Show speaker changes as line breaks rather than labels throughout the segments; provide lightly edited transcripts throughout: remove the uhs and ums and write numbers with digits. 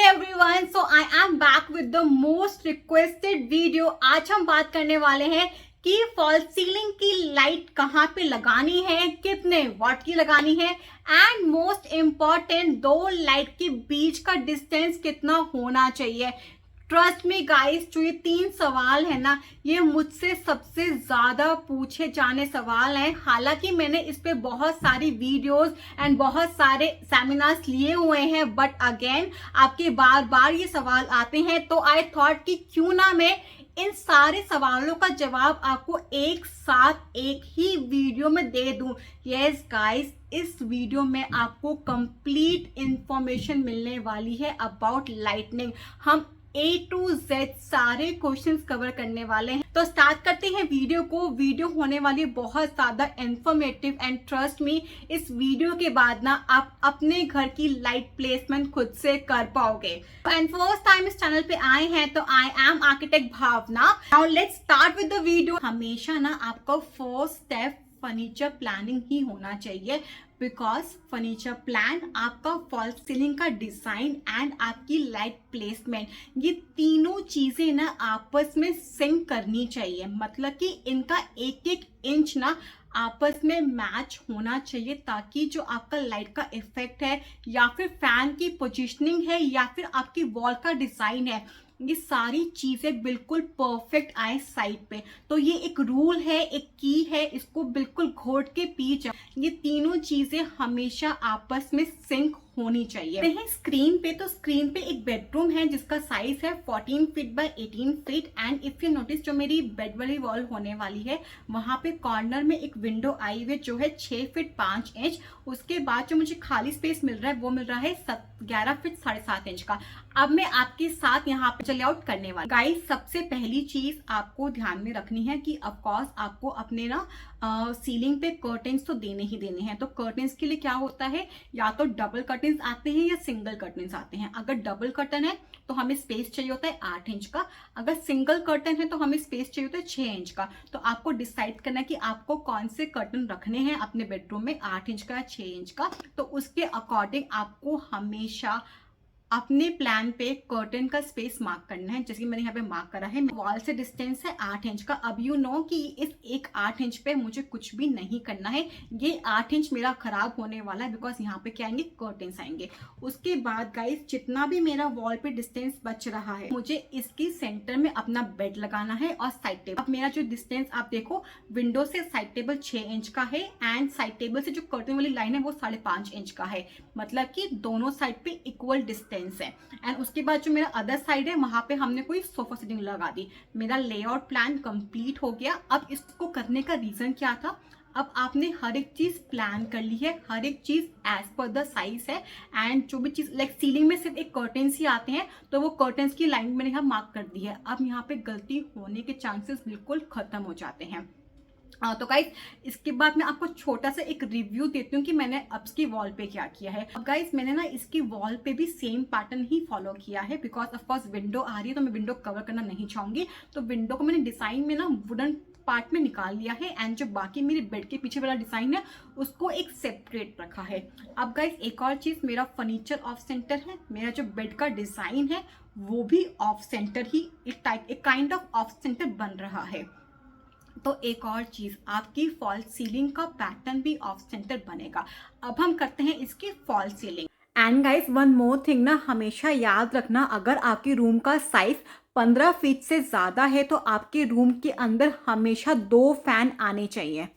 Everyone, so I am back with the most requested video. आज हम बात करने वाले हैं कि फॉल सीलिंग की लाइट कहाँ पे लगानी है, कितने वाट की लगानी है एंड मोस्ट इम्पॉर्टेंट दो लाइट के बीच का डिस्टेंस कितना होना चाहिए। ट्रस्ट मी गाइस, जो ये 3 सवाल है ना, ये मुझसे सबसे ज्यादा पूछे जाने सवाल हैं। हालांकि मैंने इस पे बहुत सारी वीडियोस एंड बहुत सारे सेमिनार्स लिए हुए हैं, बट अगेन आपके बार बार ये सवाल आते हैं, तो आई थॉट कि क्यों ना मैं इन सारे सवालों का जवाब आपको एक साथ एक ही वीडियो में दे दूं। यस गाइस, इस वीडियो में आपको कंप्लीट इंफॉर्मेशन मिलने वाली है अबाउट लाइटनिंग। हम A to Z सारे क्वेश्चंस कवर करने वाले हैं। तो स्टार्ट करते हैं वीडियो को। वीडियो होने वाली बहुत ज्यादा इंफॉर्मेटिव एंड ट्रस्ट मी, इस वीडियो के बाद ना आप अपने घर की लाइट प्लेसमेंट खुद से कर पाओगे। एंड फर्स्ट टाइम इस चैनल पे आए हैं तो I am architect Bhavna. Now let's start with the video. हमेशा ना आपका फर्स्ट स्टेप फर्नीचर प्लानिंग ही होना चाहिए, बिकॉज फर्नीचर प्लान, आपका फॉल सीलिंग का डिजाइन एंड आपकी लाइट प्लेसमेंट, ये तीनों चीजें ना आपस में सिंक करनी चाहिए। मतलब कि इनका एक एक इंच ना आपस में मैच होना चाहिए, ताकि जो आपका लाइट का इफेक्ट है या फिर फैन की पोजीशनिंग है या फिर आपकी वॉल का डिजाइन है, ये सारी चीजें बिल्कुल परफेक्ट आए साइड पे। तो ये एक रूल है, एक की है, इसको बिल्कुल घोट के पी जाओ। ये तीनों चीजें हमेशा आपस में सिंक होनी चाहिए। स्क्रीन पे, तो स्क्रीन पे एक बेडरूम है जिसका साइज है 14 feet by 18 feet. And if you notice, जो मेरी बेड वाली वॉल होने वाली है, वहां पे कॉर्नर में एक विंडो आई हुई जो है 6 फीट 5 इंच। उसके बाद जो मुझे खाली स्पेस मिल रहा है वो मिल रहा है 11 फीट 7.5 इंच का। अब मैं आपके साथ यहाँ पे लेआउट करने वाली। गाइस, सबसे पहली चीज आपको ध्यान में रखनी है कि ऑफकोर्स आपको अपने ना सीलिंग पे कर्टेन्स तो देने ही देने हैं। तो कर्टेन्स के लिए क्या होता है, या तो डबल कर्टेन्स आते हैं या सिंगल कर्टेन्स आते हैं। अगर डबल कर्टन है तो हमें स्पेस चाहिए होता है 8 इंच का, अगर सिंगल कर्टन है तो हमें स्पेस चाहिए होता है 6 इंच का। तो आपको डिसाइड करना है कि आपको कौन से कर्टन रखने हैं अपने बेडरूम में, 8 इंच का या 6 इंच का। तो उसके अकॉर्डिंग आपको हमेशा अपने प्लान पे कर्टन का स्पेस मार्क करना है। जैसे कि मैंने यहाँ पे मार्क करा है, वॉल से डिस्टेंस है 8 इंच का। अब यू नो कि इस एक 8 इंच पे मुझे कुछ भी नहीं करना है। ये 8 इंच मेरा खराब होने वाला है, बिकॉज यहाँ पे क्या आएंगे, कर्टन्स आएंगे। उसके बाद गाइस, जितना भी मेरा वॉल पे डिस्टेंस बच रहा है, मुझे इसकी सेंटर में अपना बेड लगाना है और साइड टेबल। अब मेरा जो डिस्टेंस आप देखो, विंडो से साइड टेबल 6 इंच का है एंड साइड टेबल से जो कर्टन वाली लाइन है वो 5.5 इंच का है। मतलब कि दोनों साइड पे इक्वल डिस्टेंस है। एंड उसके बाद जो मेरा अदर साइड है, वहां पे हमने कोई सोफा सेटिंग लगा दी। मेरा लेआउट प्लान कंप्लीट हो गया। अब इसको करने का रीजन क्या था, अब आपने हर एक चीज प्लान कर ली है, हर एक चीज एज पर द साइज है। एंड जो भी चीज लाइक सीलिंग में सिर्फ एक कर्टेन्स ही आते हैं, तो वो कर्टेन्स की लाइन मैंने यहाँ मार्क कर दी है। अब यहाँ पे गलती होने के चांसेस बिल्कुल खत्म हो जाते हैं। तो गाइस, इसके बाद मैं आपको छोटा सा एक रिव्यू देती हूँ कि मैंने अब इसकी वॉल पे क्या किया है। अब गाइस, मैंने ना इसकी वॉल पे भी सेम पैटर्न ही फॉलो किया है, बिकॉज ऑफ कोर्स विंडो आ रही है तो मैं विंडो कवर करना नहीं चाहूंगी। तो विंडो को मैंने डिजाइन में ना वुडन पार्ट में निकाल लिया है एंड जो बाकी मेरे बेड के पीछे वाला डिजाइन है उसको एक सेपरेट रखा है। अब गाइस, एक और चीज, मेरा फर्नीचर ऑफ सेंटर है, मेरा जो बेड का डिजाइन है वो भी ऑफ सेंटर ही, एक काइंड ऑफ सेंटर बन रहा है। तो एक और चीज, आपकी फॉल सीलिंग का पैटर्न भी ऑफ सेंटर बनेगा। अब हम करते हैं इसकी fall ceiling. And guys, one more thing ना, हमेशा याद रखना, अगर आपके रूम का साइज 15 फीट से ज्यादा है तो आपके रूम के अंदर हमेशा 2 फैन आने चाहिए।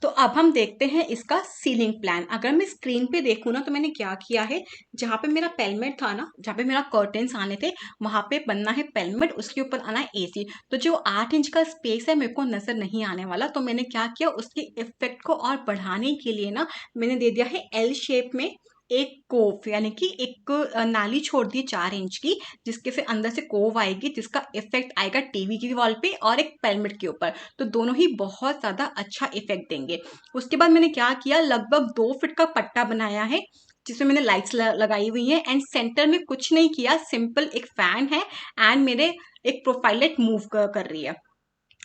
तो अब हम देखते हैं इसका सीलिंग प्लान। अगर मैं स्क्रीन पे देखूँ ना, तो मैंने क्या किया है, जहाँ पे मेरा पेलमेट था ना, जहाँ पे मेरा कर्टेन्स आने थे, वहां पे बनना है पेलमेट, उसके ऊपर आना है एसी। तो जो 8 इंच का स्पेस है मेरे को नजर नहीं आने वाला। तो मैंने क्या किया, उसके इफेक्ट को और बढ़ाने के लिए ना मैंने दे दिया है एल शेप में एक कोव, यानी कि एक नाली छोड़ दी 4 इंच की, जिसके से अंदर से कोव आएगी, जिसका इफेक्ट आएगा टीवी की वॉल पे और एक पेलमेट के ऊपर। तो दोनों ही बहुत ज्यादा अच्छा इफेक्ट देंगे। उसके बाद मैंने क्या किया, लगभग 2 फीट का पट्टा बनाया है जिसमें मैंने लाइट्स लगाई हुई है एंड सेंटर में कुछ नहीं किया, सिंपल एक फैन है एंड मेरे एक प्रोफाइल लाइट मूव कर रही है।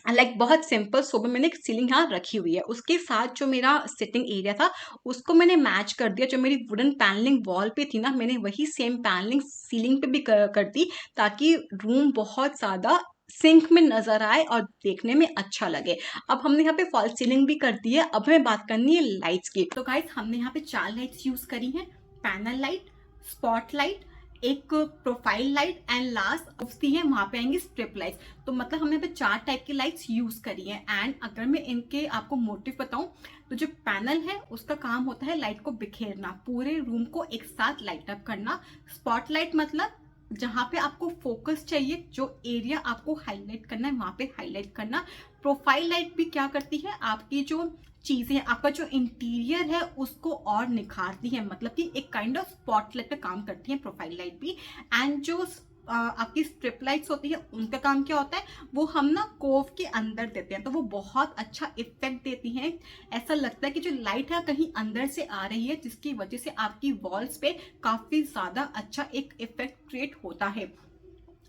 लाइक बहुत सिंपल सोबर मैंने एक सीलिंग यहाँ रखी हुई है। उसके साथ जो मेरा सिटिंग एरिया था उसको मैंने मैच कर दिया। जो मेरी वुडन पैनलिंग वॉल पे थी ना, मैंने वही सेम पैनलिंग सीलिंग पे भी कर दी, ताकि रूम बहुत ज़्यादा सिंक में नजर आए और देखने में अच्छा लगे। अब हमने यहाँ पे फॉल सीलिंग भी कर दी है। अब हमें बात करनी है लाइट्स की। तो गाइस हमने यहाँ पे 4 लाइट्स यूज करी हैं, पैनल लाइट, स्पॉट लाइट, एक प्रोफाइल लाइट एंड लास्ट उसकी है वहां पे आएंगी स्ट्रिप लाइट्स। तो मतलब हमने यहाँ पे 4 टाइप की लाइट्स यूज करी है। एंड अगर मैं इनके आपको मोटिव बताऊं तो जो पैनल है उसका काम होता है लाइट को बिखेरना, पूरे रूम को एक साथ लाइट अप करना। स्पॉट लाइट मतलब जहां पे आपको फोकस चाहिए, जो एरिया आपको हाईलाइट करना है वहां पे हाईलाइट करना। प्रोफाइल लाइट भी क्या करती है, आपकी जो चीजें, आपका जो इंटीरियर है उसको और निखारती है, मतलब कि एक काइंड ऑफ स्पॉटलाइट का काम करती है प्रोफाइल लाइट भी। एंड जो आपकी स्ट्रिप लाइट्स होती है उनका काम क्या होता है, वो हम ना कोव के अंदर देते हैं, तो वो बहुत अच्छा इफेक्ट देती हैं। ऐसा लगता है कि जो लाइट है कहीं अंदर से आ रही है, जिसकी वजह से आपकी वॉल्स पे काफी ज्यादा अच्छा एक इफेक्ट क्रिएट होता है।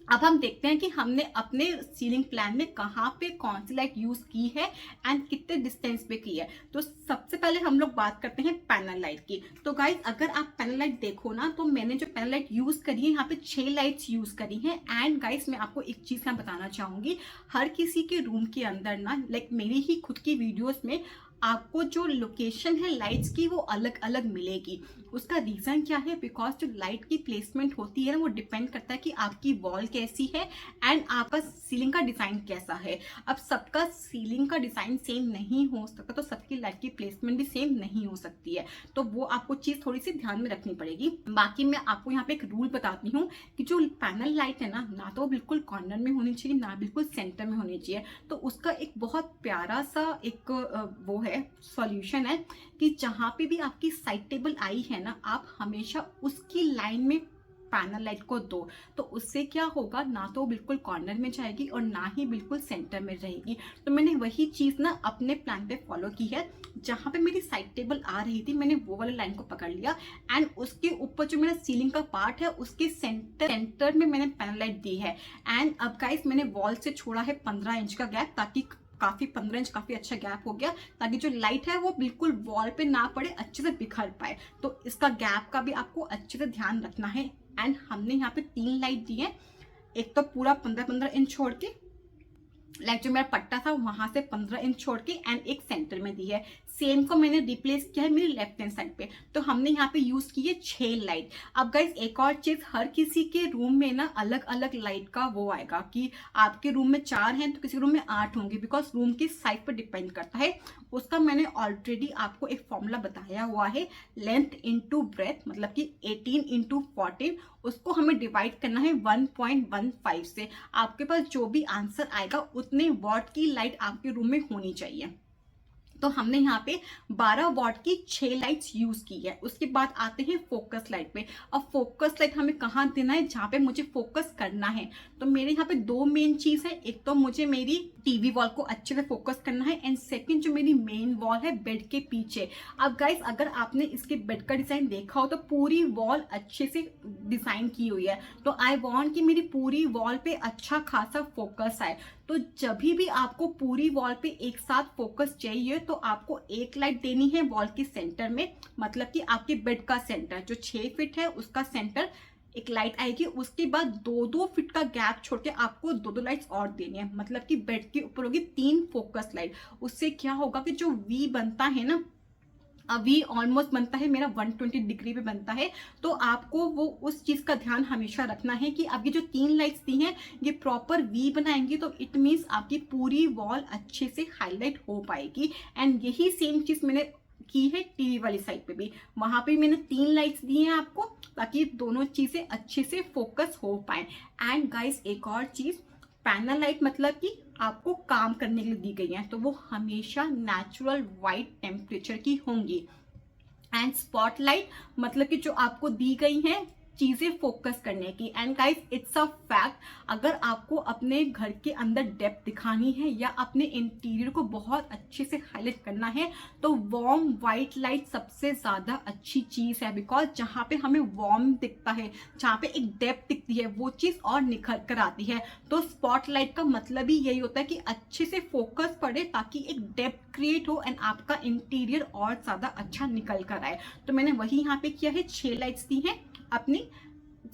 अब हम देखते हैं कि हमने अपने सीलिंग प्लान में कहाँ पे कौन सी लाइट यूज की है एंड कितने डिस्टेंस पे की है। तो सबसे पहले हम लोग बात करते हैं पैनल लाइट की। तो गाइज अगर आप पैनल लाइट देखो ना, तो मैंने जो पैनल लाइट यूज करी है यहाँ पे 6 लाइट्स यूज करी हैं। एंड गाइज मैं आपको एक चीज यहाँ बताना चाहूंगी, हर किसी के रूम के अंदर ना, लाइक मेरी ही खुद की वीडियोस में आपको जो लोकेशन है लाइट्स की वो अलग अलग मिलेगी। उसका रीजन क्या है, बिकॉज जो लाइट की प्लेसमेंट होती है ना वो डिपेंड करता है कि आपकी वॉल कैसी है एंड आपका सीलिंग का डिजाइन कैसा है। अब सबका सीलिंग का डिजाइन सेम नहीं हो सकता, तो सबकी लाइट की प्लेसमेंट भी सेम नहीं हो सकती है, तो वो आपको चीज थोड़ी सी ध्यान में रखनी पड़ेगी। बाकी मैं आपको यहाँ पे एक रूल बताती हूँ कि जो पैनल लाइट है ना तो बिल्कुल कॉर्नर में होनी चाहिए, ना बिल्कुल सेंटर में होनी चाहिए। तो उसका एक बहुत प्यारा सा एक वो है सॉल्यूशन है कि जहां पे भी आपकी साइड टेबल आई है ना, आप हमेशा उसकी लाइन में पैनल लाइट को दो। तो उससे क्या होगा, ना तो बिल्कुल कॉर्नर में जाएगी और ना ही बिल्कुल सेंटर में रहेगी। तो मैंने वही चीज ना अपने प्लान पे फॉलो की है। जहां पे मेरी साइड टेबल आ रही थी मैंने वो वाले लाइन को पकड़ लिया एंड उसके ऊपर जो मेरा सीलिंग का पार्ट है उसके सेंटर में मैंने पैनल लाइट दी है। एंड अब गाइस मैंने वॉल से छोड़ा है 15 इंच का गैप, ताकि काफी 15 इंच काफी अच्छा गैप हो गया, ताकि जो लाइट है वो बिल्कुल वॉल पे ना पड़े, अच्छे से बिखर पाए। तो इसका गैप का भी आपको अच्छे से ध्यान रखना है। एंड हमने यहाँ पे 3 लाइट दी है, एक तो पूरा 15-15 इंच छोड़ के, लाइक जो मेरा पट्टा था वहां से 15 इंच छोड़ के, एंड एक सेंटर में दी है। सेम को मैंने रिप्लेस किया है मेरी लेफ्ट हैंड साइड पे। तो हमने यहाँ पे यूज की है 6 लाइट। अब गाइज एक और चीज, हर किसी के रूम में ना अलग अलग लाइट का वो आएगा कि आपके रूम में 4 हैं तो किसी रूम में 8 होंगे, बिकॉज रूम की साइज पर डिपेंड करता है। उसका मैंने ऑलरेडी आपको एक फॉर्मूला बताया हुआ है, लेंथ इंटू ब्रेथ, मतलब कि 18 इंटू 14, उसको हमें डिवाइड करना है 1.15 से। आपके पास जो भी आंसर आएगा उतने वॉट की लाइट आपके रूम में होनी चाहिए। तो हमने यहाँ पे 12 वॉट की 6 लाइट्स यूज की है। उसके बाद आते हैं फोकस लाइट पे। अब फोकस लाइट हमें कहाँ देना है, जहाँ पे मुझे फोकस करना है। तो मेरे यहाँ पे 2 मेन चीज है, एक तो मुझे मेरी टीवी वॉल को अच्छे से फोकस करना है, एंड सेकंड जो मेरी मेन वॉल है बेड के पीछे। अब गाइस अगर आपने इसके बेड का डिजाइन देखा हो तो पूरी वॉल अच्छे से डिजाइन की हुई है। तो आई वॉन्ट कि मेरी पूरी वॉल पे अच्छा खासा फोकस आए। तो जब भी आपको पूरी वॉल पे एक साथ फोकस चाहिए तो आपको एक लाइट देनी है वॉल के सेंटर में, मतलब कि आपके बेड का सेंटर जो 6 फीट है उसका सेंटर एक लाइट आएगी। उसके बाद 2-2 फीट का गैप छोड़ के आपको 2-2 लाइट्स और देनी है, मतलब कि बेड के ऊपर होगी 3 फोकस लाइट। उससे क्या होगा कि जो वी बनता है ना, अभी ऑलमोस्ट बनता है मेरा 120 डिग्री पे बनता है। तो आपको वो उस चीज का ध्यान हमेशा रखना है कि अब ये जो 3 लाइट्स दी हैं ये प्रॉपर वी बनाएंगी, तो इट मीन्स आपकी पूरी वॉल अच्छे से हाईलाइट हो पाएगी। एंड यही सेम चीज मैंने की है टीवी वाली साइड पे भी, वहां पे मैंने 3 लाइट्स दी हैं आपको, ताकि दोनों चीजें अच्छे से फोकस हो पाए। एंड गाइस एक और चीज, पैनल लाइट मतलब कि आपको काम करने के लिए दी गई है, तो वो हमेशा नेचुरल वाइट टेम्परेचर की होंगी। एंड स्पॉट लाइट मतलब कि जो आपको दी गई है चीजें फोकस करने की। And guys it's a fact, अगर आपको अपने घर के अंदर डेप्थ दिखानी है या अपने इंटीरियर को बहुत अच्छे से हाईलाइट करना है तो वार्म वाइट लाइट सबसे ज्यादा अच्छी चीज है। बिकॉज जहाँ पे हमें वार्म दिखता है, जहाँ पे एक डेप्थ दिखती है, वो चीज और निखर कर आती है। तो स्पॉटलाइट का मतलब ही यही होता है कि अच्छे से फोकस पड़े ताकि एक डेप्थ क्रिएट हो एंड आपका इंटीरियर और ज्यादा अच्छा निकल कर आए। तो मैंने वही यहाँ पे किया है, 6 लाइट्स दी है अपनी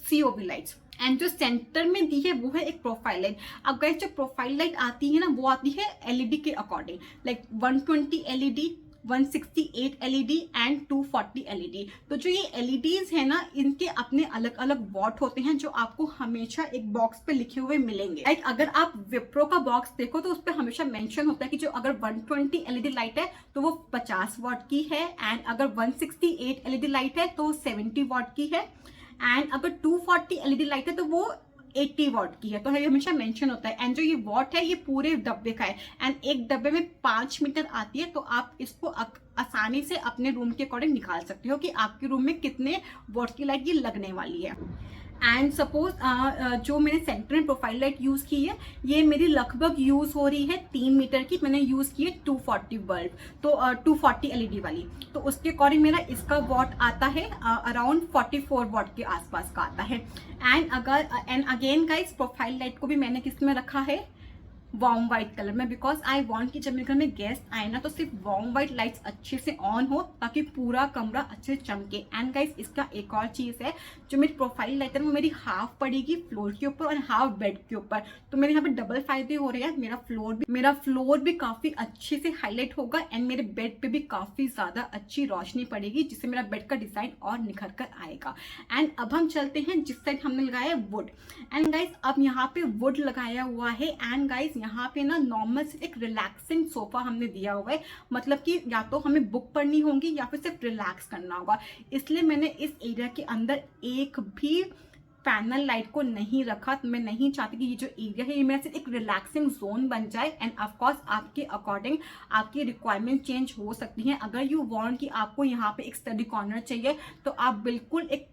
COB लाइट्स। एंड जो सेंटर में दी है वो है एक प्रोफाइल लाइट। अब गाइस जो प्रोफाइल लाइट आती है ना वो आती है LED के according, like 120 LED, 168 LED and 240 LED। तो जो ये LEDs है ना इनके अपने अलग अलग वॉट होते हैं जो आपको हमेशा एक बॉक्स पे लिखे हुए मिलेंगे। लाइक अगर आप विप्रो का बॉक्स देखो तो उस पर हमेशा मेंशन होता है कि जो अगर 120 LED लाइट है तो वो 50 वॉट की है, एंड अगर 168 LED लाइट है तो 70 वॉट की है, एंड अगर 240 LED लाइट है तो वो 80 वॉट की है। तो ये हमेशा मेंशन होता है। एंड जो ये वॉट है ये पूरे डब्बे का है, एंड एक डब्बे में 5 मीटर आती है। तो आप इसको आसानी से अपने रूम के अकॉर्डिंग निकाल सकते हो कि आपके रूम में कितने वॉट की लाइट ये लगने वाली है। एंड सपोज जो मैंने सेंटर में प्रोफाइल लाइट यूज की है ये मेरी लगभग यूज हो रही है 3 मीटर की। मैंने यूज की है 240 बल्ब, तो 240 LED वाली। तो उसके अकॉर्डिंग मेरा इसका वॉट आता है अराउंड 44 वॉट के आसपास का आता है। And again guys profile light को भी मैंने किस में रखा है, वार्म व्हाइट कलर में। बिकॉज आई वांट कि जब मेरे घर में गेस्ट आए ना तो सिर्फ वार्म व्हाइट लाइट्स अच्छे से ऑन हो ताकि पूरा कमरा अच्छे से चमके। एंड गाइस इसका एक और चीज है, जो मेरी प्रोफाइल लाइट है वो मेरी हाफ पड़ेगी फ्लोर के ऊपर और हाफ बेड के ऊपर। तो मेरे यहाँ पे डबल फायदे हो रहे हैं, मेरा फ्लोर भी काफी अच्छे से हाईलाइट होगा एंड मेरे बेड पे भी काफी ज्यादा अच्छी रोशनी पड़ेगी जिससे मेरा बेड का डिजाइन और निखर कर आएगा। एंड अब हम चलते हैं जिस साइड हमने लगाया वुड। एंड गाइस अब यहाँ पे वुड लगाया हुआ है, एंड गाइस यहाँ पे ना नॉर्मल सिर्फ एक रिलैक्सिंग सोफा हमने दिया हुआ है। मतलब कि या तो हमें बुक पढ़नी होगी या फिर सिर्फ रिलैक्स करना होगा। इसलिए मैंने इस एरिया के अंदर एक भी पैनल लाइट को नहीं रखा। तो मैं नहीं चाहती कि ये जो एरिया है ये मेरा सिर्फ एक रिलैक्सिंग जोन बन जाए। एंड ऑफ कोर्स आपके अकॉर्डिंग आपकी रिक्वायरमेंट चेंज हो सकती है। अगर यू वांट कि आपको यहाँ पे एक स्टडी कॉर्नर चाहिए तो आप बिल्कुल एक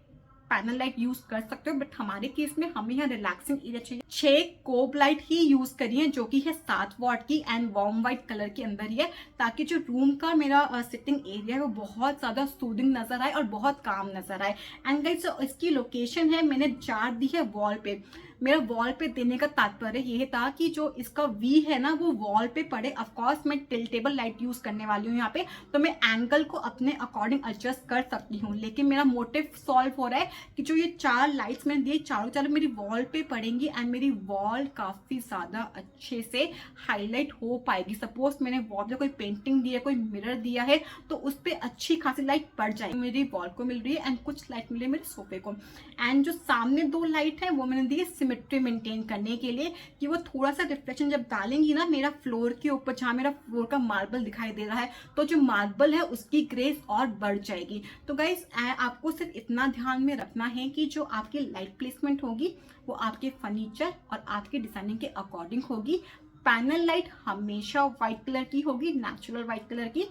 पैनल लाइट यूज कर सकते हो, बट हमारे केस में हमें यहाँ रिलैक्सिंग एरिया चाहिए। 6 कोब लाइट ही यूज करी है जो कि है 7 वॉट की एंड वार्म व्हाइट कलर के अंदर ही है, ताकि जो रूम का मेरा सिटिंग एरिया है वो बहुत ज्यादा सूदिंग नजर आए और बहुत काम नजर आए। एंड गाइस इसकी लोकेशन है मैंने 4 दी है वॉल पे। मेरा वॉल पे देने का तात्पर्य ये था कि जो इसका वी है ना वो वॉल पे पड़े। ऑफकोर्स मैं टिल्टेबल लाइट यूज करने वाली हूँ यहाँ पे, तो मैं एंगल को अपने अकॉर्डिंग एडजस्ट कर सकती हूँ। लेकिन मेरा मोटिव सॉल्व हो रहा है कि जो ये 4 लाइट्स मैंने दिए चारों मेरी वॉल पे पड़ेंगी एंड मेरी वॉल काफी ज्यादा अच्छे से हाईलाइट हो पाएगी। सपोज मैंने वॉल पे कोई पेंटिंग दी है, कोई मिरर दिया है तो उस पर अच्छी खासी लाइट पड़ जाएगी। मेरी वॉल को मिल रही है एंड कुछ लाइट मिले मेरे सोफे को। एंड जो सामने 2 लाइट है वो मैंने दी है सिमेट्री मेंटेन करने के लिए कि वो थोड़ा सा रिफ्लेक्शन जब डालेंगी ना मेरा फ्लोर के ऊपर, जहां मेरा फ्लोर का मार्बल दिखाई दे रहा है तो जो मार्बल है उसकी ग्रेस और बढ़ जाएगी। तो गाइस आपको सिर्फ इतना ध्यान में रखना है कि जो आपकी लाइट प्लेसमेंट होगी वो आपके फर्नीचर और आपके डिजाइनिंग के अकॉर्डिंग होगी। पैनल लाइट हमेशा व्हाइट कलर की होगी, नेचुरल व्हाइट कलर की।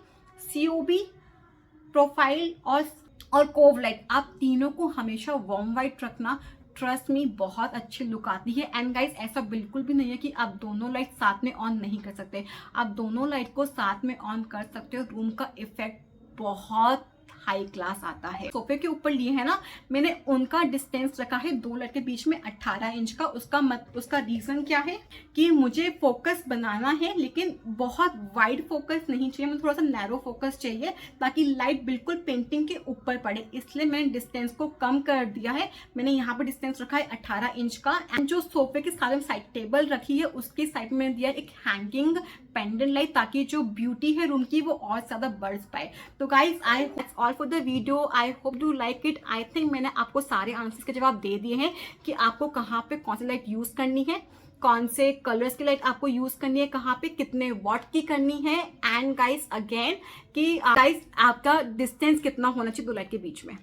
COB, प्रोफाइल और कोव लाइट आप तीनों को हमेशा वार्म व्हाइट रखना। ट्रस्ट मी बहुत अच्छी लुक आती है। एंड गाइस ऐसा बिल्कुल भी नहीं है कि आप दोनों लाइट साथ में ऑन नहीं कर सकते, आप दोनों लाइट को साथ में ऑन कर सकते हो। रूम का इफेक्ट बहुत हाई क्लास आता है। सोफे के ऊपर लिए है ना मैंने उनका डिस्टेंस रखा है 2 लाइट के बीच में 18 इंच का। उसका रीजन क्या है कि मुझे फोकस बनाना है लेकिन बहुत वाइड फोकस नहीं चाहिए, मुझे थोड़ा सा नैरो फोकस चाहिए ताकि लाइट बिल्कुल पेंटिंग के ऊपर पड़े। इसलिए मैंने डिस्टेंस को कम कर दिया है। मैंने यहाँ पर डिस्टेंस रखा है 18 इंच का। एंड जो सोफे के साथ में साइड टेबल रखी है उसके साइड में दिया एक हैंगिंग पेंडेंट लाइट ताकि जो ब्यूटी है रूम की वो और ज्यादा बढ़ पाए। तो guys I all for the video, I hope do like it. I think मैंने आपको सारे आंसर्स के जवाब दे दिए हैं कि आपको कहाँ पे कौन सी लाइट यूज करनी है, कौन से कलर्स की लाइट आपको यूज करनी है, कहाँ पे कितने वॉट की करनी है। एंड गाइज अगेन कि गाइज आपका डिस्टेंस कितना होना चाहिए 2 लाइट के बीच में।